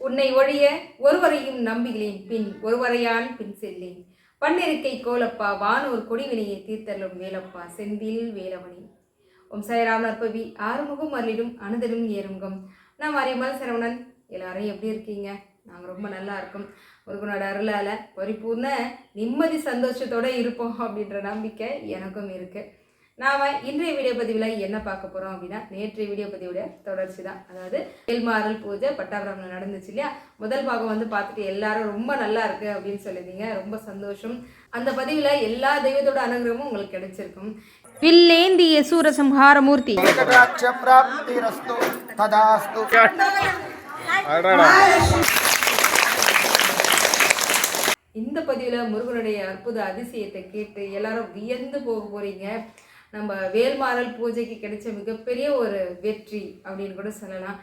உன்னை ஒழிய ஒருவரையும் நம்புகிறேன், பின் ஒருவரையான் பின் செல்லேன். பன்னிருக்கை கோலப்பா வானோர் கொடிவினையை தீர்த்தலும் வேலப்பா செந்தில் வேலவனி. ஓம் சாய்ராம் நற்பவி ஆறுமுகம் அருளிடும் அனுதலும் ஏறுமுகம். நான் மாரியம்மாள் சரவணன். எல்லாரும் எப்படி இருக்கீங்க? நாங்கள் ரொம்ப நல்லா இருக்கோம். முருகனோட அருளால் பரிபூர்ண நிம்மதி சந்தோஷத்தோடு இருப்போம் அப்படின்ற நம்பிக்கை எனக்கும் இருக்குது. நாம் இன்றைய வீடியோ பதிவில் என்ன பார்க்க போகிறோம் அப்படின்னா, நேற்றைய வீடியோ பதிவோட தொடர்ச்சி தான். அதாவது வேல்மாறல் பூஜை பட்டாபிராமில் நடந்துச்சு இல்லையா? முதல் பாகம் பார்த்துட்டு எல்லாரும் ரொம்ப நல்லா இருக்குது அப்படின்னு சொல்லியிருந்தீங்க. ரொம்ப சந்தோஷம். அந்த பதிவில் எல்லா தெய்வத்தோட அனுகிரகமும் உங்களுக்கு கிடைச்சிருக்கும். வில்லேந்திய சூரசம்ஹாரமூர்த்தி இந்த பதிவில் முருகனுடைய அற்புத அதிசயத்தை கேட்டு எல்லாரும் வியந்து போக போறீங்க. நம்ம வேல்மாறல் பூஜைக்கு கிடைச்ச மிகப்பெரிய ஒரு வெற்றி அப்படின்னு கூட சொல்லலாம்.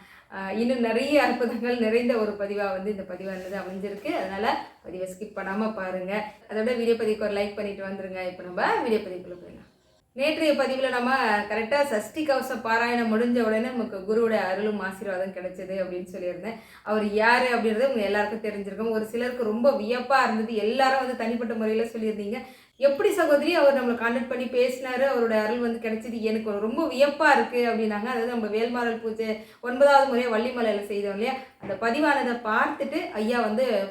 இன்னும் நிறைய அற்புதங்கள் நிறைந்த ஒரு பதிவாக இந்த பதிவானது அமைஞ்சிருக்கு. அதனால் பதிவை ஸ்கிப் பண்ணாமல் பாருங்கள். அதோட வீடியோ பதிவுக்கு ஒரு லைக் பண்ணிட்டு வந்துருங்க. இப்போ நம்ம வீடியோ பதிவுக்குள்ளே போயிடலாம். நேற்றைய பதிவில் நம்ம கரெக்டாக சஷ்டி கவச பாராயணம் முடிஞ்ச உடனே நமக்கு குருவோட அருளும் ஆசீர்வாதம் கிடைச்சது அப்படின்னு சொல்லியிருந்தேன். அவர் யார் அப்படின்றது உங்கள் எல்லாருக்கும் தெரிஞ்சிருக்கும். ஒரு சிலருக்கு ரொம்ப வியப்பாக இருந்தது. எல்லாரும் தனிப்பட்ட முறையில் சொல்லியிருந்தீங்க, எப்படி சகோதரி அவர் நம்மளை கான்டாக்ட் பண்ணி பேசினாரு, அவரோட அருள் கிடைச்சிது, எனக்கு ரொம்ப வியப்பாக இருக்குது அப்படின்னாங்க. அதாவது நம்ம வேல்மாறல் பூஜை 9வது முறையாக வள்ளிமலையில் செய்தோம் இல்லையா? அந்த பதிவானதை பார்த்துட்டு ஐயா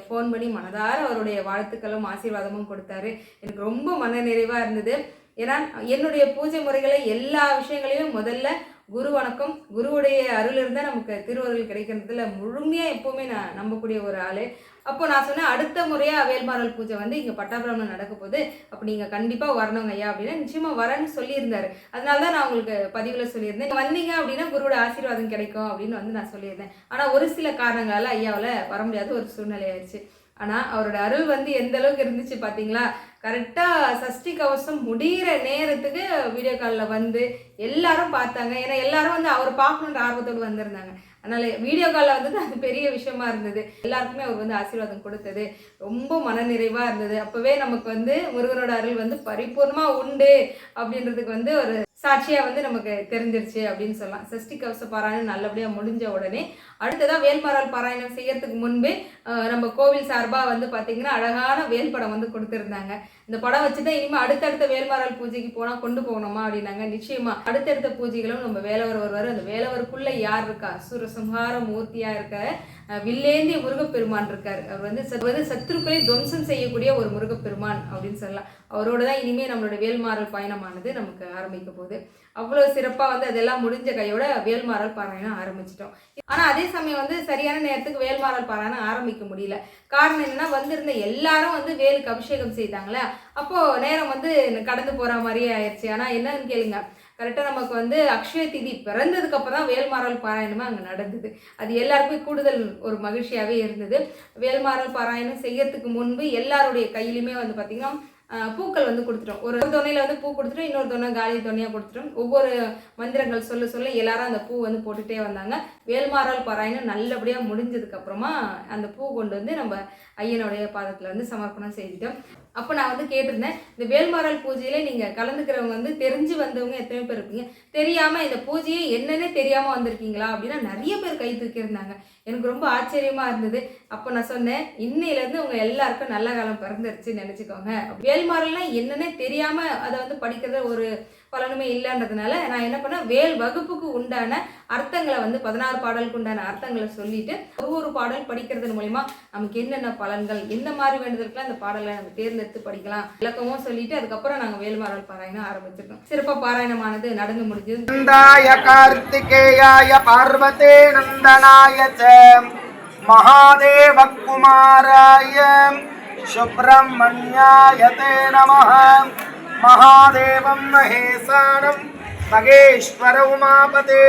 ஃபோன் பண்ணி மனதார அவருடைய வாழ்த்துக்களும் ஆசீர்வாதமும் கொடுத்தாரு. எனக்கு ரொம்ப மன நிறைவாக இருந்தது. ஏன்னா என்னுடைய பூஜை முறைகளை எல்லா விஷயங்களையும் முதல்ல குரு வணக்கம், குருவுடைய அருள் இருந்தால் நமக்கு திருவருள் கிடைக்கிறதுல முழுமையாக எப்போவுமே நான் நம்பக்கூடிய ஒரு ஆள். அப்போ நான் சொன்னேன், அடுத்த முறையாக வேல்மாறல் பூஜை இங்கே பட்டாபிராமில் நடக்க போகுது, அப்போ நீங்கள் கண்டிப்பாக வரணுங்க ஐயா அப்படின்னா நிச்சயமாக வரேன்னு சொல்லியிருந்தாரு. அதனால தான் நான் உங்களுக்கு பதிவில் சொல்லியிருந்தேன், வந்தீங்க அப்படின்னா குருவோட ஆசீர்வாதம் கிடைக்கும் அப்படின்னு நான் சொல்லியிருந்தேன். ஆனால் ஒரு சில காரணங்களால் ஐயாவில் வர முடியாத ஒரு சூழ்நிலை ஆயிடுச்சு. ஆனால் அவரோட அருள் எந்த அளவுக்கு இருந்துச்சு பார்த்தீங்களா? கரெக்டாக சஷ்டி கவசம் முடிகிற நேரத்துக்கு வீடியோ காலில் எல்லாரும் பார்த்தாங்க. ஏன்னா எல்லாரும் அவர் பார்க்கணுன்ற ஆர்வத்தோடு வந்திருந்தாங்க. அதனால் வீடியோ காலில் அது பெரிய விஷயமா இருந்தது. எல்லாருக்குமே அவர் ஆசீர்வாதம் கொடுத்தது ரொம்ப மனநிறைவாக இருந்தது. அப்போவே நமக்கு முருகனோட அருள் பரிபூர்ணமாக உண்டு அப்படின்றதுக்கு ஒரு சாட்சியாக நமக்கு தெரிஞ்சிருச்சு அப்படின்னு சொல்லலாம். சஷ்டி கவச பாராயணம் நல்லபடியாக முடிஞ்ச உடனே அடுத்ததாக வேல்மாறல் பாராயணம் செய்யறதுக்கு முன்பே நம்ம கோவில் சார்பாக பார்த்தீங்கன்னா அழகான வேல் படம் கொடுத்துருந்தாங்க. இந்த படம் வச்சு தான் இனிமேல் அடுத்தடுத்த வேல்மாறல் பூஜைக்கு போனால் கொண்டு போகணுமா அப்படின்னாங்க. நிச்சயமாக அடுத்தடுத்த பூஜைகளும் நம்ம வேலவர் வருவார். அந்த வேலவருக்குள்ளே யார் இருக்கா? சூரசம்ஹார மூர்த்தியாக இருக்க வில்லேந்திய முருகப்பெருமான் இருக்கார். அவர் சத்துருக்களை துவம்சம் செய்யக்கூடிய ஒரு முருகப்பெருமான் அப்படின்னு சொல்லலாம். அவரோட தான் இனிமேல் நம்மளோட வேல்மாறல் பயணமானது நமக்கு ஆரம்பிக்க போகுது. அவ்வளோ சிறப்பாக அதெல்லாம் முடிஞ்ச கையோட வேல்மாறல் பாராயணம் ஆரம்பிச்சிட்டோம். ஆனால் அதே சமயம் சரியான நேரத்துக்கு வேல்மாறல் பாராயணம் ஆரம்பிக்க முடியல. காரணம் என்னன்னா, வந்திருந்த எல்லாரும் வேலுக்கு அபிஷேகம் செய்தாங்களே, அப்போது நேரம் கடந்து போகிற மாதிரியே ஆயிடுச்சு. ஆனால் என்னன்னு கேளுங்க, கரெக்டாக நமக்கு அக்ஷய திதி பிறந்ததுக்கு அப்புறம் தான் வேல்மாறல் பாராயணமே அங்கே நடந்தது. அது எல்லாருக்குமே கூடுதல் ஒரு மகிழ்ச்சியாகவே இருந்தது. வேல்மாறல் பாராயணம் செய்யறதுக்கு முன்பு எல்லாருடைய கையிலுமே பார்த்திங்கன்னா பூக்கள் கொடுத்துட்டோம். ஒரு தொன்னையில் பூ கொடுத்துட்டோம், இன்னொரு தொன்னை காலி தொன்னையாக கொடுத்துட்டோம். ஒவ்வொரு மந்திரங்கள் சொல்ல சொல்ல எல்லாரும் அந்த பூ போட்டுகிட்டே வந்தாங்க. வேல்மாறல் பாராயணம் நல்லபடியாக முடிஞ்சதுக்கு அப்புறமா அந்த பூ கொண்டு நம்ம ஐயனுடைய பாதத்தில் சமர்ப்பணம் செய்துட்டோம். அப்போ நான் கேட்டிருந்தேன், இந்த வேல்மாறல் பூஜையில நீங்கள் கலந்துக்கிறவங்க தெரிஞ்சு வந்தவங்க எத்தனை பேர் இருப்பீங்க, தெரியாமல் இந்த பூஜையை என்னன்னே தெரியாமல் வந்திருக்கீங்களா அப்படின்னா நிறைய பேர் கை தூக்கியிருந்தாங்க. எனக்கு ரொம்ப ஆச்சரியமாக இருந்தது. அப்போ நான் சொன்னேன், இன்னையிலேருந்து உங்கள் எல்லாருக்கும் நல்ல காலம் பிறந்துருச்சுன்னு நினச்சிக்கோங்க. வேல்மாறல்னால் என்னன்னே தெரியாமல் அதை படிக்கிறது ஒரு பலனுமே இல்லைன்றதுனால நான் என்ன பண்ணேன், வேல் வகுப்புக்கு உண்டான அர்த்தங்களை 16 பாடலுக்கு உண்டான அர்த்தங்களை சொல்லிட்டு ஒவ்வொரு பாடல் படிக்கிறதன் மூலிமா நமக்கு என்னென்ன பலன்கள், எந்த மாதிரி வேண்டுதலுக்குலாம் அந்த பாடலை நம்ம தேர்ந்தெடுத்து படிக்கலாம் விளக்கமும் சொல்லிட்டு அதுக்கப்புறம் நாங்கள் வேல்மாறல் பாராயணம் ஆரம்பிச்சிருக்கோம். சிறப்பாக பாராயணமானது நடந்து முடிஞ்சது. கார்த்திகேயாய பார்வதே நந்தனாய மகாதேவ குமாராய சுப்ரமண்யாய நமஹ. महादेवं महेशानं मगेश्वर उमापते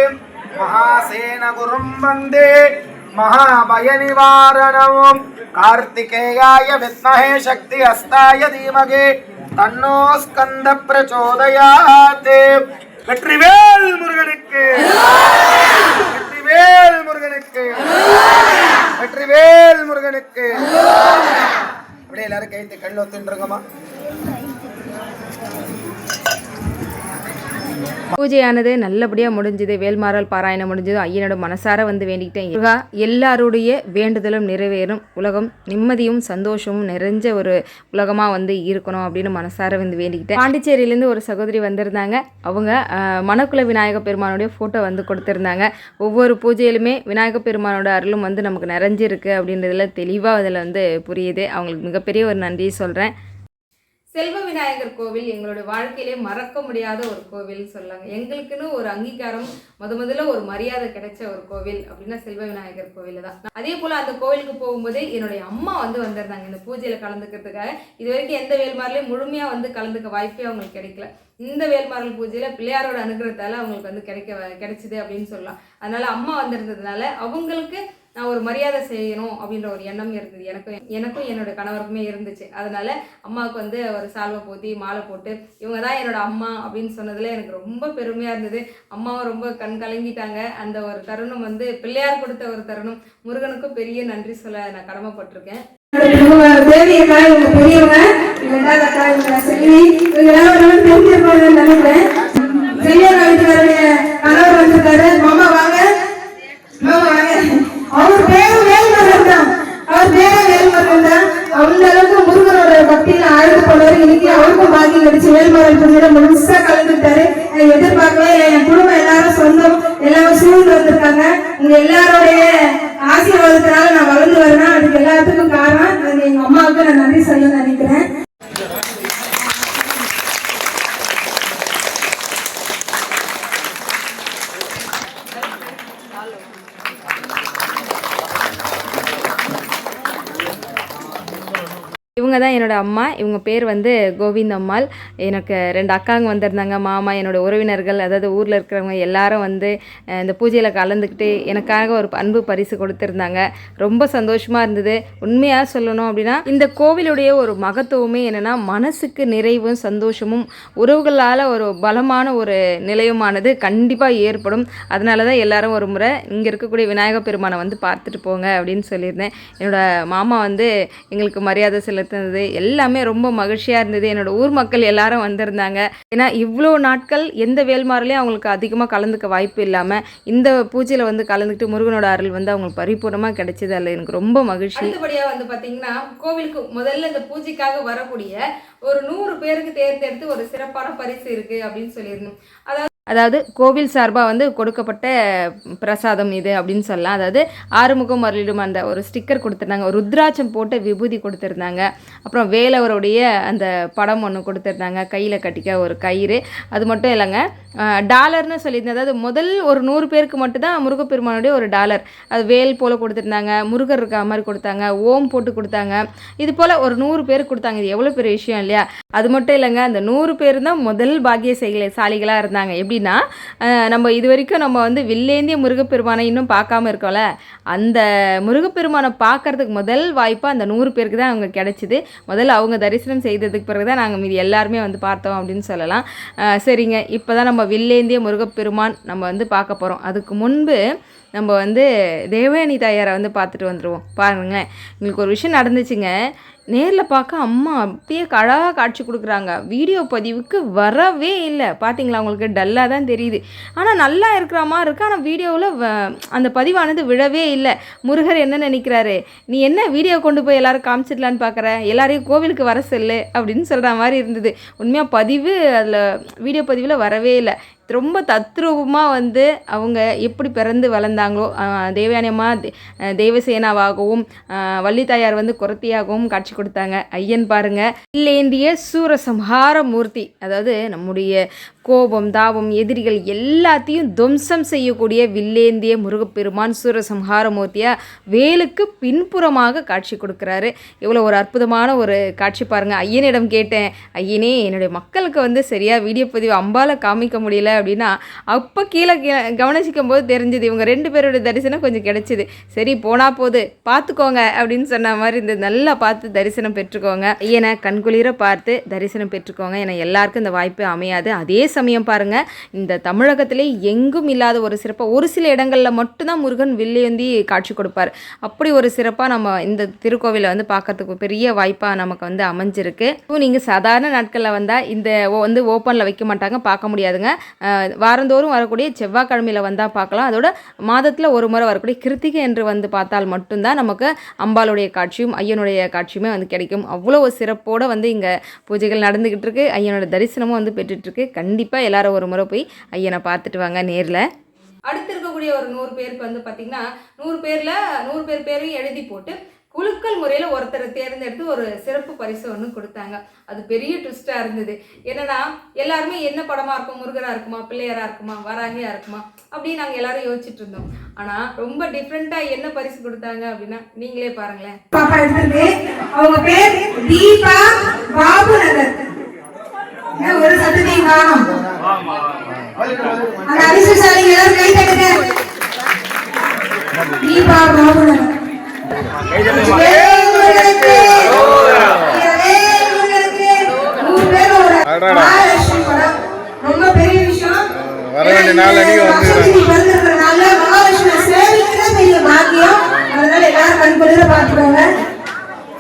महासेन गुरुं वन्दे महाभयनिवारणं. कार्तिकेयाय विद्महे शक्ति हस्ताय धीमहि तन्नो स्कंद प्रचोदयात्. வெற்றிவேல் முருகனுக்கு, வெற்றிவேல் முருகனுக்கு, வெற்றிவேல் முருகனுக்கு. அப்படியே எல்லாரும் கைத்து கண்ணு ஒத்துருங்கம்மா. பூஜையானது நல்லபடியாக முடிஞ்சுது. வேல்மாறல் பாராயணம் முடிஞ்சது. ஐயனோட மனசார வந்து வேண்டிக்கிட்டேன், எல்லாருடைய வேண்டுதலும் நிறைவேறும், உலகம் நிம்மதியும் சந்தோஷமும் நிறைஞ்ச ஒரு உலகமாக வந்து இருக்கணும் அப்படின்னு மனசார வந்து வேண்டிக்கிட்டேன். பாண்டிச்சேரியிலேருந்து ஒரு சகோதரி வந்திருந்தாங்க. அவங்க மணக்குள விநாயக பெருமானுடைய ஃபோட்டோ வந்து கொடுத்துருந்தாங்க. ஒவ்வொரு பூஜையிலுமே விநாயக பெருமானோட அருளும் வந்து நமக்கு நிறைஞ்சிருக்கு அப்படின்றதுல தெளிவாக அதில் வந்து புரியுது. அவங்களுக்கு மிகப்பெரிய ஒரு நன்றி சொல்கிறேன். செல்வ விநாயகர் கோவில் எங்களோட வாழ்க்கையிலே மறக்க முடியாத ஒரு கோவில் சொல்லாங்க. எங்களுக்குன்னு ஒரு அங்கீகாரம், முதல்ல ஒரு மரியாதை கிடைச்ச ஒரு கோவில் அப்படின்னா செல்வ விநாயகர் கோவில் தான். அதே போல் அந்த கோவிலுக்கு போகும்போது என்னுடைய அம்மா வந்து வந்திருந்தாங்க இந்த பூஜையில் கலந்துக்கிறதுக்காக. இது வரைக்கும் எந்த வேல்மாரிலையும் முழுமையாக வந்து கலந்துக்க வாய்ப்பே அவங்களுக்கு கிடைக்கல. இந்த வேல்மாறல் பூஜையில் பிள்ளையாரோட அனுகிரகத்தால் அவங்களுக்கு வந்து கிடைச்சிது அப்படின்னு சொல்லலாம். அதனால் அம்மா வந்திருந்ததுனால அவங்களுக்கு நான் ஒரு மரியாதை செய்யணும் அப்படின்ற ஒரு எண்ணம் இருந்தது. எனக்கும் என்னோட கணவருக்குமே இருந்துச்சு. அதனால அம்மாவுக்கு வந்து ஒரு சால்வை போத்தி மாலை போட்டு இவங்க தான் என்னோட அம்மா அப்படின்னு சொன்னதில் எனக்கு ரொம்ப பெருமையாக இருந்தது. அம்மாவும் ரொம்ப கண் கலங்கிட்டாங்க. அந்த ஒரு தருணம் வந்து பிள்ளையார் கொடுத்த ஒரு தருணம். முருகனுக்கும் பெரிய நன்றி சொல்ல நான் கடமைப்பட்டிருக்கேன். அவர் பேரும் வேல்முருகன் தான். அவர் பேரும் வேல்முருகன் தான். அந்த அளவுக்கு முருகனோட பக்தியில ஆழ்ந்து போனாரு. இன்னைக்கு அவருக்கும் பாக்கியம் கிடைச்சு வேல்மாறல் பூஜையில முழுசா கலந்துட்டாரு. எதிர்பார்க்கவே இல்லை. என் குடும்பம் எல்லாரும் சொந்தம் எல்லாரும் சூழ்ந்து வந்திருக்காங்க. உங்க எல்லாருடைய ஆசீர்வாதத்தினால நான் வளர்ந்து வரேன். அதுக்கு எல்லாத்துக்கும் காரணம் அது எங்க அம்மாவுக்கு நான் நன்றி சொல்ல நினைக்கிறேன். இவங்க தான் என்னோடய அம்மா. இவங்க பேர் வந்து கோவிந்தம்மாள். எனக்கு 2 அக்காங்க வந்திருந்தாங்க. மாமா, என்னோடய உறவினர்கள், அதாவது ஊரில் இருக்கிறவங்க எல்லாரும் வந்து இந்த பூஜையில் கலந்துக்கிட்டு எனக்காக ஒரு அன்பு பரிசு கொடுத்துருந்தாங்க. ரொம்ப சந்தோஷமாக இருந்தது. உண்மையாக சொல்லணும் அப்படின்னா இந்த கோவிலுடைய ஒரு மகத்துவமே என்னென்னா மனசுக்கு நிறைவும் சந்தோஷமும் உறவுகளால் ஒரு பலமான ஒரு நிலையமானது கண்டிப்பாக ஏற்படும். அதனால தான் எல்லாரும் ஒரு முறை இங்கே இருக்கக்கூடிய விநாயக பெருமானை வந்து பார்த்துட்டு போங்க அப்படின்னு சொல்லியிருந்தேன். என்னோடய மாமா வந்து எங்களுக்கு மரியாதை செலுத்தினது எல்லாமே ரொம்ப மகிழ்ச்சியாக இருந்தது. என்னோட ஊர் மக்கள் எல்லாரும் வந்திருந்தாங்க. ஏன்னா இவ்வளோ நாட்கள் எந்த வேல்மாரிலையும் அவங்களுக்கு அதிகமாக கலந்துக்க வாய்ப்பு இல்லாமல் இந்த பூஜையில் வந்து கலந்துக்கிட்டு முருகனோட அருள் வந்து அவங்களுக்கு பரிபூர்ணமாக கிடைச்சது. அதில் எனக்கு ரொம்ப மகிழ்ச்சி. அடுத்தபடியாக வந்து பார்த்தீங்கன்னா கோவிலுக்கு முதல்ல இந்த பூஜைக்காக வரக்கூடிய ஒரு 100 பேருக்கு தேர்ந்தெடுத்து ஒரு சிறப்பான பரிசு இருக்குது அப்படின்னு சொல்லியிருந்தோம். அதாவது கோவில் சார்பாக வந்து கொடுக்கப்பட்ட பிரசாதம் இது அப்படின்னு சொல்லலாம். அதாவது ஆறுமுகம் அருளிடும் அந்த ஒரு ஸ்டிக்கர் கொடுத்துருந்தாங்க. ஒரு ருத்ராட்சம் போட்டு விபூதி கொடுத்துருந்தாங்க. அப்புறம் வேலவருடைய அந்த படம் ஒன்று கொடுத்துருந்தாங்க. கையில் கட்டிக்க ஒரு கயிறு. அது மட்டும் இல்லைங்க, டாலர்னு சொல்லியிருந்தேன். அதாவது முதல் ஒரு 100 பேருக்கு மட்டும்தான் முருகப்பெருமானுடைய ஒரு டாலர். அது வேல் போல் கொடுத்துருந்தாங்க. முருகர் இருக்க மாதிரி கொடுத்தாங்க. ஓம் போட்டு கொடுத்தாங்க. இது போல் ஒரு 100 பேருக்கு கொடுத்தாங்க. இது எவ்வளோ பெரிய விஷயம் இல்லையா? அது மட்டும் இல்லைங்க, அந்த 100 பேர் தான் முதல் பாக்கியசாலிகளாக இருந்தாங்க. எப்படின்னா நம்ம இது வரைக்கும் நம்ம வந்து வில்லேந்திய முருகப்பெருமானை இன்னும் பார்க்காம இருக்கோம்ல, அந்த முருகப்பெருமானை பார்க்கறதுக்கு முதல் வாய்ப்பாக அந்த 100 பேருக்கு தான் அவங்க கிடைச்சிது. முதல்ல அவங்க தரிசனம் செய்ததுக்கு பிறகு தான் நாங்கள் மீதி எல்லாருமே வந்து பார்த்தோம் அப்படின்னு சொல்லலாம். சரிங்க, இப்போ தான் நம்ம வில்லேந்திய முருகப்பெருமான் நம்ம வந்து பார்க்க போகிறோம். அதுக்கு முன்பு நம்ம வந்து தேவயானி தாயாரை வந்து பார்த்துட்டு வந்துடுவோம். பாருங்களேன், எங்களுக்கு ஒரு விஷயம் நடந்துச்சுங்க. நேரில் பார்க்க அம்மா அப்படியே அழகாக காட்சி கொடுக்குறாங்க. வீடியோ பதிவுக்கு வரவே இல்லை. பார்த்தீங்களா, உங்களுக்கு டல்லாக தான் தெரியுது. ஆனால் நல்லா இருக்கிற மாதிரி இருக்குது. ஆனால் வீடியோவில் அந்த பதிவானது விழவே இல்லை. முருகர் என்ன நினைக்கிறாரு, நீ என்ன வீடியோ கொண்டு போய் எல்லோரும் காமிச்சிடலான்னு பார்க்குற, எல்லாரையும் கோவிலுக்கு வர சொல்லு அப்படின்னு சொல்கிற மாதிரி இருந்தது. உண்மையாக பதிவு அதில் வீடியோ பதிவில் வரவே இல்லை. ரொம்ப தத்ரூபமாக வந்து அவங்க எப்படி பிறந்து வளர்ந்தாங்களோ, தேவயானி அம்மா தேவசேனாவாகவும் வள்ளித்தாயார் வந்து குரத்தியாகவும் காட்சி கொடுத்தாங்க. ஐயன் பாருங்க, இல்லேந்திய சூரசம்ஹார மூர்த்தி. அதாவது நம்முடைய கோபம், தாபம், எதிரிகள் எல்லாத்தையும் துவம்சம் செய்யக்கூடிய வில்லேந்திய முருகப்பெருமான் சூரசம்ஹார மூர்த்தியாக வேலுக்கு பின்புறமாக காட்சி கொடுக்குறாரு. இவ்வளோ ஒரு அற்புதமான ஒரு காட்சி பாருங்கள். ஐயனிடம் கேட்டேன், ஐயனே என்னுடைய மக்களுக்கு வந்து சரியாக வீடியோ பதிவு அம்பால காமிக்க முடியல அப்படின்னா, அப்போ கீழே கவனிச்சிக்கும் போது தெரிஞ்சுது இவங்க 2 பேரோட தரிசனம் கொஞ்சம் கிடைச்சிது. சரி போனா போது பார்த்துக்கோங்க அப்படின்னு சொன்ன மாதிரி இந்த நல்லா பார்த்து தரிசனம் பெற்றுக்கோங்க. ஐயனை கண்குளிர பார்த்து தரிசனம் பெற்றுக்கோங்க. ஏன்னா எல்லாருக்கும் இந்த வாய்ப்பு அமையாது. அதே சமயம் பாருங்கள், இந்த தமிழகத்திலே எங்கும் இல்லாத ஒரு சிறப்பாக ஒரு சில இடங்களில் மட்டும்தான் முருகன் வில்லேந்தி காட்சி கொடுப்பார். அப்படி ஒரு சிறப்பாக நம்ம இந்த திருக்கோவிலை வந்து பார்க்கறதுக்கு பெரிய வாய்ப்பாக நமக்கு வந்து அமைஞ்சிருக்கு. இப்போ நீங்கள் சாதாரண நாட்களில் வந்தால் இந்த வந்து ஓப்பனில் வைக்க மாட்டாங்க, பார்க்க முடியாதுங்க. வாரந்தோறும் வரக்கூடிய செவ்வாய்க்கிழமையில் வந்தால் பார்க்கலாம். அதோட மாதத்தில் ஒரு முறை வரக்கூடிய கிருத்திகை என்று வந்து பார்த்தால் மட்டும்தான் நமக்கு அம்பாளுடைய காட்சியும் ஐயனுடைய காட்சியுமே வந்து கிடைக்கும். அவ்வளோ சிறப்போடு வந்து இங்கே பூஜைகள் நடந்துக்கிட்டு இருக்கு. ஐயனோட தரிசனமும் வந்து பெற்றுட்ருக்கு. கண்டிப்பாக எல்லாரும் ஒரு முறை போய் ஐயனை பார்த்துட்டு வாங்க நேரில். அடுத்து இருக்கக்கூடிய ஒரு 100 பேருக்கு வந்து பார்த்திங்கன்னா 100 பேரில் 100 பேரையும் எழுதி போட்டு குலுக்கல் முறையில் ஒருத்தரை தேர்ந்தெடுத்து ஒரு சிறப்பு பரிசு ஒன்று கொடுத்தாங்க. அது பெரிய ட்விஸ்டாக இருந்தது. என்னன்னா எல்லாருமே என்ன படமாக இருக்கும், முருகராக இருக்குமா, பிள்ளையாராக இருக்குமா, வராகியாக இருக்குமா அப்படின்னு நாங்கள் எல்லாரும் யோசிச்சுட்டு இருந்தோம். ஆனால் ரொம்ப டிஃப்ரெண்ட்டாக என்ன பரிசு கொடுத்தாங்க அப்படின்னா நீங்களே பாருங்களேன். பாப்பா எடுத்தது அவங்க பேர் தீபா பாபு நகர். ஒரு சத்தத்தையும் காணும். அந்த அதிர்ஷ்டசாலிகள் எல்லாரும் கை தட்டுங்க. தீபா பாபு நகர். ரொம்ப பெரிய விஷயம்.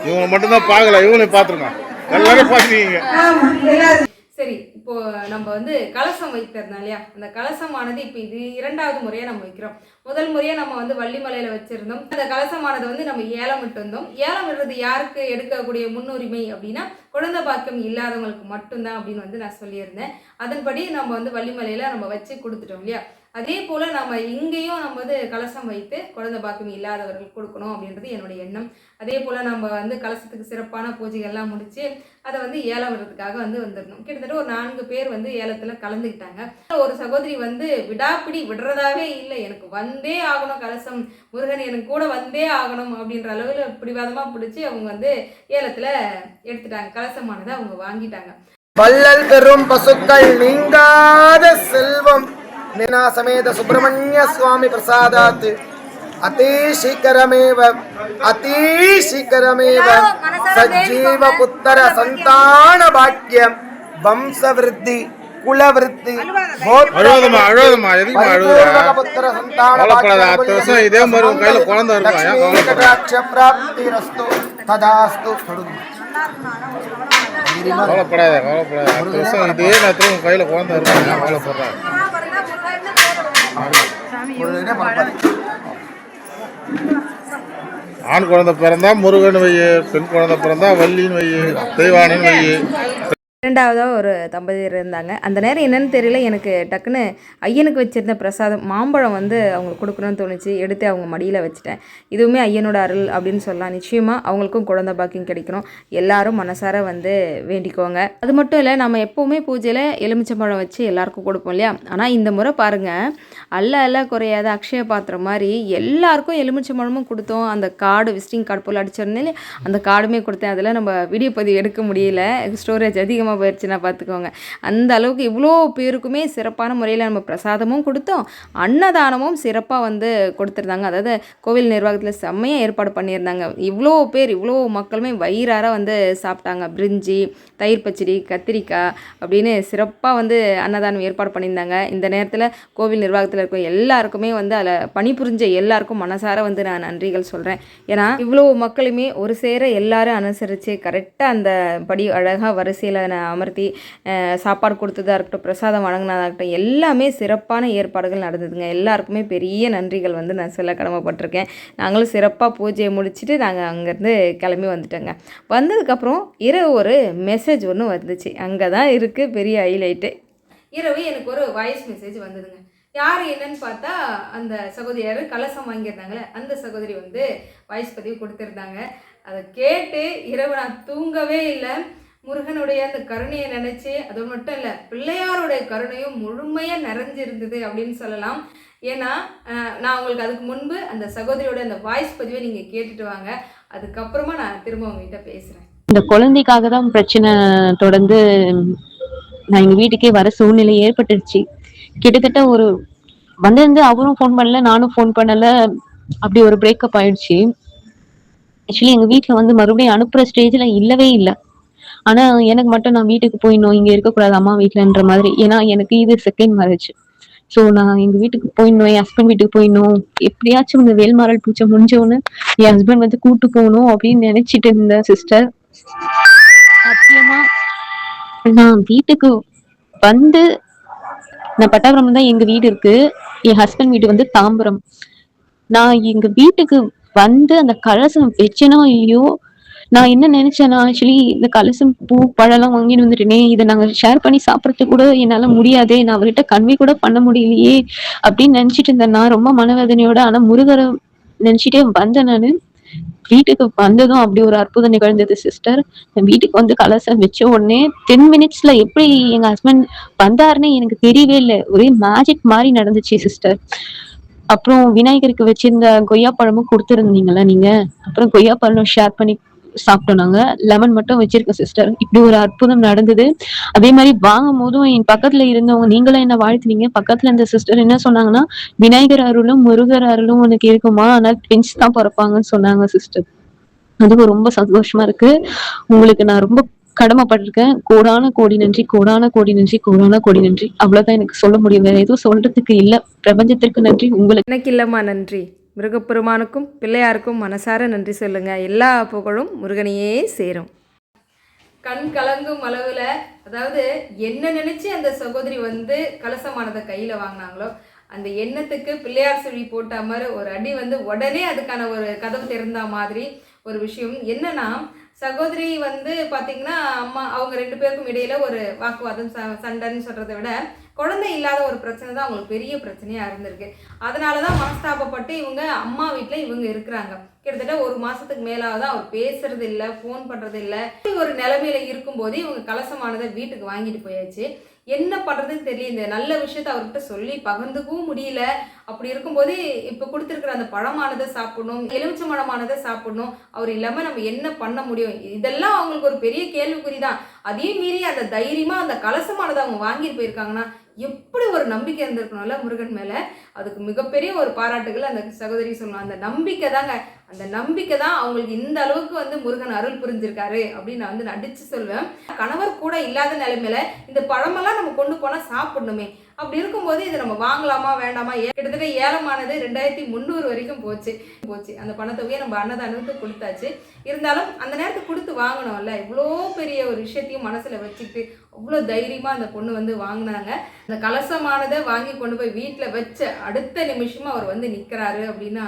இவங்க மட்டும்தான் பார்க்கல, இவங்களையும் பார்த்துருங்க, எல்லாரும் பார்த்துருக்கீங்க. சரி, இப்போ நம்ம வந்து கலசம் வைக்கிறதுனால இல்லையா, அந்த கலசமானது இப்போ இது 2வது முறையாக நம்ம வைக்கிறோம். முதல் முறையாக நம்ம வந்து வள்ளிமலையில் வச்சுருந்தோம். அந்த கலசமானது வந்து நம்ம ஏலம் விட்டு வந்தோம். ஏலம் விடுறது யாருக்கு எடுக்கக்கூடிய முன்னுரிமை அப்படின்னா குழந்தை பாக்கியம் இல்லாதவங்களுக்கு மட்டும்தான் அப்படின்னு வந்து நான் சொல்லியிருந்தேன். அதன்படி நம்ம வந்து வள்ளிமலையில் நம்ம வச்சு கொடுத்துட்டோம் இல்லையா. அதே போல் நம்ம இங்கேயும் நம்ம வந்து கலசம் வைத்து குழந்தை பாக்கியம் இல்லாதவர்கள் கொடுக்கணும் அப்படின்றது என்னுடைய எண்ணம். அதே போல் நம்ம வந்து கலசத்துக்கு சிறப்பான பூஜைகள்லாம் முடித்து அதை வந்து ஏலம் விடுறதுக்காக வந்து வந்துடணும். கிட்டத்தட்ட ஒரு 4 பேர் வந்து ஏலத்தில் கலந்துக்கிட்டாங்க. ஒரு சகோதரி வந்து விடாப்பிடி விடுறதாவே இல்லை, எனக்கு வந்தே ஆகணும், கலசம் முருகன் எனக்கு கூட வந்தே ஆகணும் அப்படின்ற அளவில் பிடிவாதமாக பிடிச்சி அவங்க வந்து ஏலத்தில் எடுத்துட்டாங்க. கலசமானதை அவங்க வாங்கிட்டாங்க. வள்ளல் பெரும் பசுக்கள் நீங்காத செல்வம் நினா சமேத சுப்பிரமணிய சுவாமி பிரசாதாத் அதி சீக்கிரமேவ சஜீவ புத்திர சந்தான பாக்கியம் வம்ச விருத்தி குல விருத்தி புத்திர சந்தான பாக்கியம் இதே மாதிரி உங்க கையில குழந்தை இருக்கும், பிராப்தி ரஸ்து ததாஸ்து. கவலைப்படாத இதே நேரத்தில் உங்க கையில குழந்தை இருக்கும், கவலைப்படுறாங்க. ஆண் குழந்தை பிறந்தா முருகன் வையு, பெண் குழந்தை பிறந்தா வள்ளின்னு வையு, தெய்வானின் வையு. 2வதாக ஒரு தம்பதியர் இருந்தாங்க. அந்த நேரம் என்னென்னு தெரியல, எனக்கு டக்குன்னு ஐயனுக்கு வச்சுருந்த பிரசாதம் மாம்பழம் வந்து அவங்களுக்கு கொடுக்கணும்னு தோணுச்சு. எடுத்து அவங்க மடியில் வச்சுட்டேன். இதுவுமே ஐயனோட அருள் அப்படின்னு சொல்லலாம். நிச்சயமாக அவங்களுக்கும் குழந்தை பாக்கியம் கிடைக்கணும். எல்லாரும் மனசார வந்து வேண்டிக்கோங்க. அது மட்டும் இல்லை, நம்ம எப்போவுமே பூஜையில் எலுமிச்சம்பழம் வச்சு எல்லாருக்கும் கொடுப்போம் இல்லையா. ஆனால் இந்த முறை பாருங்கள், அல்ல குறையாத அக்ஷய பாத்திரம் மாதிரி எல்லாருக்கும் எலுமிச்சம்பழமும் கொடுத்தோம். அந்த கார்டு விசிட்டிங் கார்டு போல் அடிச்சிருந்தேன், அந்த கார்டுமே கொடுத்தேன். அதில் நம்ம வீடியோ பதிவு எடுக்க முடியல, ஸ்டோரேஜ் அதிகமாக போயிடுச்சுன்னா பார்த்துக்கோங்க. அந்த அளவுக்கு இவ்வளோ பேருக்குமே சிறப்பான முறையில் நம்ம பிரசாதமும் கொடுத்தோம், அன்னதானமும் சிறப்பாக வந்து கொடுத்துருந்தாங்க. அதாவது கோவில் நிர்வாகத்தில் செம்மையாக ஏற்பாடு பண்ணியிருந்தாங்க. இவ்வளோ பேர் இவ்வளோ மக்களுமே வயிறார வந்து சாப்பிட்டாங்க. பிரிஞ்சி, தயிர் பச்சடி, கத்திரிக்காய் அப்படின்னு சிறப்பாக வந்து அன்னதானம் ஏற்பாடு பண்ணியிருந்தாங்க. இந்த நேரத்தில் கோவில் நிர்வாகத்தில் இருக்க எல்லாருக்குமே வந்து அதில் பணிபுரிஞ்ச எல்லாருக்கும் மனசார வந்து நான் நன்றிகள் சொல்கிறேன். ஏன்னா இவ்வளோ மக்களுமே ஒரு சேர எல்லாரும் அனுசரித்து கரெக்டாக அந்த படி அழகாக வரிசையில் அமர்த்தி சாப்பாடு கொடுத்ததாக இருக்கட்டும், பிரசாதம் வழங்கினதாக இருக்கட்டும், எல்லாமே சிறப்பான ஏற்பாடுகள் நடந்ததுங்க. எல்லாருக்குமே பெரிய நன்றிகள் வந்து நான் சொல்ல கடமைப்பட்டிருக்கேன். நாங்களும் சிறப்பாக பூஜையை முடிச்சுட்டு நாங்கள் அங்கேருந்து கிளம்பி வந்துட்டோங்க. வந்ததுக்கப்புறம் இரவு ஒரு மெசேஜ் ஒன்று வந்துச்சு. அங்கே தான் இருக்குது பெரிய ஹைலைட்டு. இரவு எனக்கு ஒரு வாய்ஸ் மெசேஜ் வந்ததுங்க. யார் என்னன்னு பார்த்தா அந்த சகோதரியார் கலசம் வாங்கியிருந்தாங்களே அந்த சகோதரி வந்து வாய்ஸ் பதிவு கொடுத்துருந்தாங்க. அதை கேட்டு இரவு நான் தூங்கவே இல்லை. முருகனுடைய அந்த கருணையை நினச்சி, அது மட்டும் இல்லை பிள்ளையாருடைய கருணையும் முழுமையாக நிறைஞ்சிருந்தது அப்படின்னு சொல்லலாம். ஏன்னா நான் உங்களுக்கு அதுக்கு முன்பு அந்த சகோதரியோட அந்த வாய்ஸ் பதிவை நீங்கள் கேட்டுட்டு வாங்க, அதுக்கப்புறமா நான் திரும்ப உங்ககிட்ட பேசுகிறேன். இந்த குழந்தைக்காக தான் பிரச்சனை தொடர்ந்து நான் எங்கள் வீட்டுக்கே வர சூழ்நிலை ஏற்பட்டுருச்சு. கிட்டத்தட்ட ஒரு வந்திருந்து அவரும் ஃபோன் பண்ணல, நானும் ஃபோன் பண்ணலை, அப்படி ஒரு பிரேக்கப் ஆயிடுச்சு. ஆக்சுவலி எங்கள் வீட்டில் வந்து மறுபடியும் அனுப்புகிற ஸ்டேஜில் இல்லவே இல்லை. ஆனா எனக்கு மட்டும் நான் வீட்டுக்கு போயிடணும், இங்க இருக்கக்கூடாது அம்மா வீட்டுலன்ற மாதிரி. ஏன்னா எனக்கு இது செகண்ட் மேரேஜ். சோ நான் எங்க வீட்டுக்கு போயிடணும், என் ஹஸ்பண்ட் வீட்டுக்கு போயிடணும். எப்படியாச்சும் இந்த வேல்மாறல் பூஜை முடிஞ்சோன்னு என் ஹஸ்பண்ட் வந்து கூட்டு போகணும் அப்படின்னு நினைச்சிட்டு இருந்தேன் சிஸ்டர். சத்தியமா நான் வீட்டுக்கு வந்து, நான் பட்டாபுரம் தான் எங்க வீடு இருக்கு, என் ஹஸ்பண்ட் வீடு வந்து தாம்பரம். நான் எங்க வீட்டுக்கு வந்து அந்த கலசம் வச்சேனோ இல்லையோ, நான் என்ன நினைச்சேன்னா, ஆக்சுவலி இந்த கலசம் பூ பழம்லாம் வாங்கிட்டு வந்துட்டேனே, இதை நாங்க ஷேர் பண்ணி சாப்பிடறதுக்கு கூட என்னால முடியாதே, நான் அவர்கிட்ட கன்வே கூட பண்ண முடியலையே அப்படின்னு நினைச்சிட்டு இருந்தேன். நான் ரொம்ப மனவேதனையோட, ஆனா முருகரை நினைச்சிட்டே வந்தேன் நானு. வீட்டுக்கு வந்ததும் அப்படி ஒரு அற்புதம் நிகழ்ந்தது சிஸ்டர். வீட்டுக்கு வந்து கலசம் வச்ச உடனே 10 மினிட்ஸ்ல எப்படி எங்க ஹஸ்பண்ட் வந்தாருன்னு எனக்கு தெரியவே இல்லை. ஒரே மேஜிக் மாதிரி நடந்துச்சு சிஸ்டர். அப்புறம் விநாயகருக்கு வச்சிருந்த கொய்யா பழமும் கொடுத்துருந்தீங்கல்ல நீங்க, அப்புறம் கொய்யா பழம் ஷேர் பண்ணி சாப்பிட்டோம் நாங்க. லெமன் மட்டும் வச்சிருக்கோம் சிஸ்டர். இப்படி ஒரு அற்புதம் நடந்தது. அதே மாதிரி வாங்கும் போதும் என் பக்கத்துல இருந்தவங்க நீங்களும் என்ன வாழ்த்துனீங்க. பக்கத்துல இருந்த சிஸ்டர் என்ன சொன்னாங்கன்னா, விநாயகர் அருளும் முருகர் அருளும் உனக்கு இருக்குமா, ஆனால் ட்வின்ஸ் தான் பிறப்பாங்கன்னு சொன்னாங்க சிஸ்டர். அதுவும் ரொம்ப சந்தோஷமா இருக்கு. உங்களுக்கு நான் ரொம்ப கடமைப்பட்டிருக்கேன். கோடான கோடி நன்றி, கோடான கோடி நன்றி, கோடான கோடி நன்றி. அவ்வளவுதான் எனக்கு சொல்ல முடியும். வேற எதுவும் சொல்றதுக்கு இல்ல. பிரபஞ்சத்திற்கு நன்றி. உங்களுக்கு எனக்கு இல்லைம்மா நன்றி. முருகப்பெருமானுக்கும் பிள்ளையாருக்கும் மனசார நன்றி சொல்லுங்க. எல்லா புகழும் முருகனையே சேரும். கண் கலங்கும் அளவில், அதாவது என்ன நினைச்சு அந்த சகோதரி வந்து கலசமானதை கையில் வாங்கினாங்களோ, அந்த எண்ணத்துக்கு பிள்ளையார் சொல்லி போட்ட மாதிரி ஒரு அடி வந்து உடனே அதுக்கான ஒரு கதவு திறந்த மாதிரி ஒரு விஷயம். என்னன்னா, சகோதரி வந்து பார்த்திங்கன்னா அம்மா அவங்க 2 பேருக்கும் இடையில ஒரு வாக்குவாதம் சண்டைன்னு சொல்கிறத விட குழந்தை இல்லாத ஒரு பிரச்சனை தான் அவங்களுக்கு பெரிய பிரச்சனையாக இருந்திருக்கு. அதனால தான் மனஸ்தாபப்பட்டு இவங்க அம்மா வீட்டில் இவங்க இருக்கிறாங்க. கிட்டத்தட்ட 1 மாதத்துக்கு மேலாக தான் அவர் பேசுறது இல்லை, ஃபோன் பண்ணுறது இல்லை. ஒரு நிலைமையில இருக்கும்போது இவங்க கலசமானதை வீட்டுக்கு வாங்கிட்டு போயாச்சு. என்ன பண்ணுறதுன்னு தெரியல. இந்த நல்ல விஷயத்த அவர்கிட்ட சொல்லி பகிர்ந்துக்கவும் முடியல. அப்படி இருக்கும்போது இப்போ கொடுத்துருக்குற அந்த பழமானதை சாப்பிடணும், எலுமிச்சை பழமானதை சாப்பிடணும். அவர் இல்லாமல் நம்ம என்ன பண்ண முடியும்? இதெல்லாம் அவங்களுக்கு ஒரு பெரிய கேள்விக்குறி தான். அதே மீறி அந்த தைரியமாக அந்த கலசமானதை அவங்க வாங்கிட்டு போயிருக்காங்கன்னா எப்படி ஒரு நம்பிக்கை இருந்திருக்கணும்ல முருகன் மேலே. அதுக்கு மிகப்பெரிய ஒரு பாராட்டுகள் அந்த சகோதரி சொல்லணும். அந்த நம்பிக்கை தாங்க, அந்த நம்பிக்கை தான் அவங்களுக்கு இந்த அளவுக்கு வந்து முருகன் அருள் புரிஞ்சிருக்காரு அப்படின்னு நான் வந்து நடிச்சு சொல்வேன். கணவர் கூட இல்லாத நிலைமையில இந்த பழமெல்லாம் நம்ம கொண்டு போனால் சாப்பிடணுமே. அப்படி இருக்கும்போது இதை நம்ம வாங்கலாமா வேண்டாமா? கிட்டத்தட்ட ஏலமானது 2300 வரைக்கும் போச்சு. அந்த பணத்தொகையை நம்ம அன்னதானத்துக்கு கொடுத்தாச்சு. இருந்தாலும் அந்த நேரத்துக்கு கொடுத்து வாங்கணும்ல. இவ்வளோ பெரிய ஒரு விஷயத்தையும் மனசில் வச்சுக்கிட்டு அவ்வளோ தைரியமாக அந்த பொண்ணு வந்து வாங்கினாங்க. அந்த கலசமானதை வாங்கி கொண்டு போய் வீட்டில் வச்ச அடுத்த நிமிஷமாக அவர் வந்து நிற்கிறாரு அப்படின்னா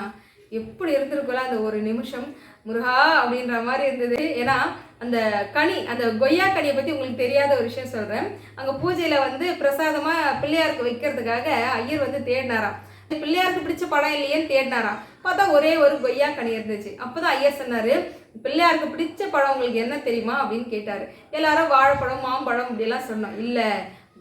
எப்படி இருந்திருக்குல்ல அந்த ஒரு நிமிஷம். முருகா அப்படின்ற மாதிரி இருந்தது. ஏன்னா அந்த கனி, அந்த கொய்யா கனியை பற்றி உங்களுக்கு தெரியாத ஒரு விஷயம் சொல்கிறேன். அங்கே பூஜையில் வந்து பிரசாதமாக பிள்ளையாருக்கு வைக்கிறதுக்காக ஐயர் வந்து தேடினாராம். பிள்ளையாருக்கு பிடிச்ச பழம் இல்லையேன்னு தேடினாராம். பார்த்தா ஒரே ஒரு கொய்யா கனி இருந்துச்சு. அப்போ தான் ஐயர் சொன்னார், பிள்ளையாருக்கு பிடிச்ச பழம் உங்களுக்கு என்ன தெரியுமா அப்படின்னு கேட்டார். எல்லாரும் வாழைப்பழம் மாம்பழம் இப்படியெல்லாம் சொன்னோம். இல்லை,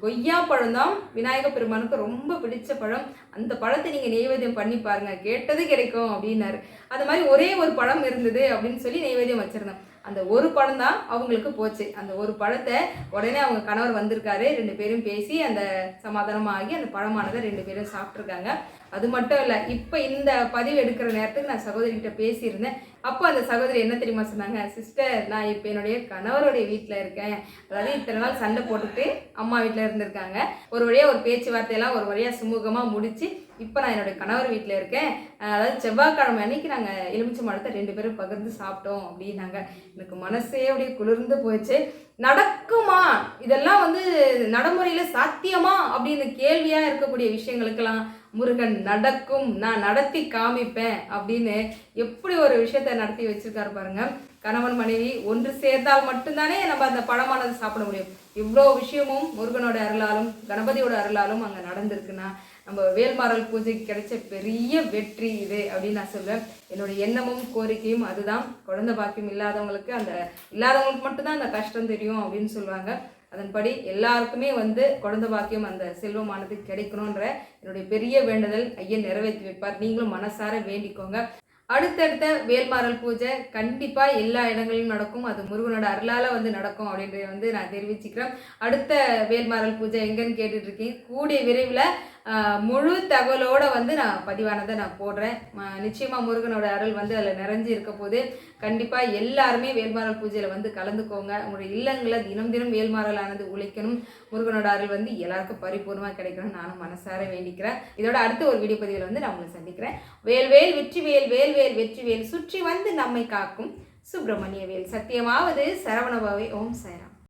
கொய்யா பழம் தான் விநாயக பெருமானுக்கு ரொம்ப பிடிச்ச பழம். அந்த பழத்தை நீங்கள் நெய்வேத்தியம் பண்ணி பாருங்க, கேட்டது கிடைக்கும் அப்படின்னாரு. அது மாதிரி ஒரே ஒரு பழம் இருந்தது அப்படின்னு சொல்லி நெய்வேத்தியம் வச்சுருந்தோம். அந்த ஒரு பழம் தான் அவங்களுக்கு போச்சு. அந்த ஒரு பழத்தை உடனே அவங்க கணவர் வந்திருக்காரு. 2 பேரும் பேசி அந்த சமாதானமாகி அந்த பழமானதை 2 பேரும் சாப்பிட்ருக்காங்க. அது மட்டும் இல்லை, இப்போ இந்த பதிவு எடுக்கிற நேரத்துக்கு நான் சகோதரிகிட்ட பேசியிருந்தேன். அப்போ அந்த சகோதரி என்ன தெரியுமா சொன்னாங்க? சிஸ்டர், நான் இப்போ என்னுடைய கணவருடைய வீட்டில் இருக்கேன். அதாவது இத்தனை நாள் சண்டை போட்டுட்டு அம்மா வீட்டில் இருந்திருக்காங்க. ஒரு வழியாக ஒரு பேச்சுவார்த்தையெல்லாம் ஒரு வழியாக சுமூகமாக முடிச்சு இப்போ நான் என்னுடைய கணவர் வீட்டில் இருக்கேன். அதாவது செவ்வாய்க்கிழமை அன்னைக்கு நாங்கள் எலுமிச்சை பழத்தை 2 பேரும் பகிர்ந்து சாப்பிட்டோம் அப்படின்னாங்க. எனக்கு மனசே அப்படியே குளிர்ந்து போயிடுச்சு. நடக்குமா இதெல்லாம் வந்து நடைமுறையில் சாத்தியமா அப்படின்னு கேள்வியாக இருக்கக்கூடிய விஷயங்களுக்கெல்லாம் முருகன் நடக்கும், நான் நடத்தி காமிப்பேன் அப்படின்னு எப்படி ஒரு விஷயத்தை நடத்தி வச்சிருக்காரு பாருங்க. கணவன் மனைவி ஒன்று சேர்ந்தால் மட்டும்தானே நம்ம அந்த பழமானதை சாப்பிட முடியும். இவ்வளோ விஷயமும் முருகனோட அருளாலும் கணபதியோட அருளாலும் அங்கே நடந்திருக்குன்னா நம்ம வேல்மாறல் பூஜைக்கு கிடைச்ச பெரிய வெற்றி இது அப்படின்னு நான் சொல்லுவேன். என்னோட எண்ணமும் கோரிக்கையும் அதுதான். குழந்தை பாக்கியம் இல்லாதவங்களுக்கு, அந்த இல்லாதவங்களுக்கு மட்டும்தான் அந்த கஷ்டம் தெரியும் அப்படின்னு சொல்லுவாங்க. அதன்படி எல்லாருக்குமே வந்து குழந்தை பாக்கியம், அந்த செல்வமானது கிடைக்கணுன்ற என்னுடைய பெரிய வேண்டுதல் ஐயன் நிறைவேற்றி வைப்பார். நீங்களும் மனசார வேண்டிக்கோங்க. அடுத்தடுத்த வேல்மாறல் பூஜை கண்டிப்பாக எல்லா இடங்களிலும் நடக்கும். அது முருகனோட அருளால் வந்து நடக்கும் அப்படின்றத வந்து நான் தெரிவிச்சுக்கிறேன். அடுத்த வேல்மாறல் பூஜை எங்கன்னு கேட்டுட்ருக்கேன். கூடிய விரைவில் முழு தகவலோடு வந்து நான் பதிவானதை நான் போடுறேன். நிச்சயமாக முருகனோட அருள் வந்து அதில் நிறைஞ்சு இருக்க போது கண்டிப்பாக எல்லாருமே வேல்மாறல் பூஜையில் வந்து கலந்துக்கோங்க. உங்களுடைய இல்லங்களை தினம் தினம் வேல்மாறலானது உழைக்கணும். முருகனோட அருள் வந்து எல்லாருக்கும் பரிபூர்ணமாக கிடைக்கணும் நானும் மனசார வேண்டிக்கிறேன். இதோட அடுத்த ஒரு வீடியோ பதிவில் வந்து நான் உங்களை சந்திக்கிறேன். வேல்வேல் வெற்றிவேல் வேல்வேல் வெற்றிவேல் சுற்றி வந்து நம்மை காக்கும் சுப்பிரமணிய வேல். சத்தியமாவது சரவணபவை. ஓம் சாய்ராம்.